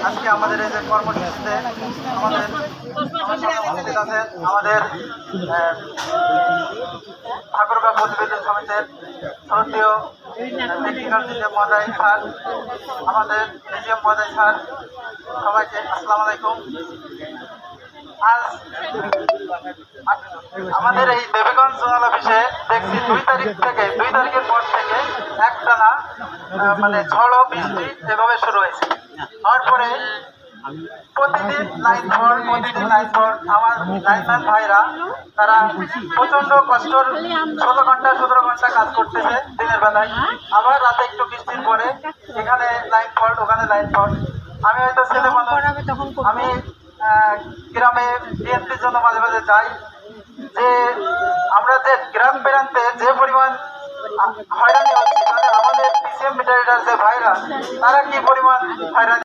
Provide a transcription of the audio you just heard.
আজকে আমাদের এই যে কর্মসূচিতে আমাদের উপস্থিত আছেন আমাদের ঠাকুরগাঁও প্রতিবেদন সমিতির শ্রদ্ধেয় টেকনিক্যাল ডিজিএম মহোদয় স্যার, আমাদের ডিজিএম মহোদয় স্যার, সবাইকে আসসালামু আলাইকুম। আজ আমাদের এই দেবীগঞ্জ জোনাল অফিসে দেখছি 2 তারিখের পর থেকে একটানা মানে ঝড় ও বৃষ্টি এভাবে শুরু হয়েছে। হওয়ার পরে প্রতিদিন লাইন ফর আমার লাইনম্যান ভাইরা তারা প্রচন্ড কষ্টর 17 ঘন্টা কাজ করতেছে দিনের বেলায়, আবার রাতে একটু বৃষ্টির পরে এখানে লাইন ফল্ট ওখানে লাইন ফল্ট। আমি হয়তো ছেলে মানুষ, আমি গ্রামে বিএনপির জন্য মাঝে মাঝে যাই, যে আমরা যে গ্রাম প্রান্তে যে পরিমাণ হয়রানি হচ্ছে, তাহলে আমাদের পিসিএম মিটার যে ভাইরা তারা কি পরিমাণ হয়রানি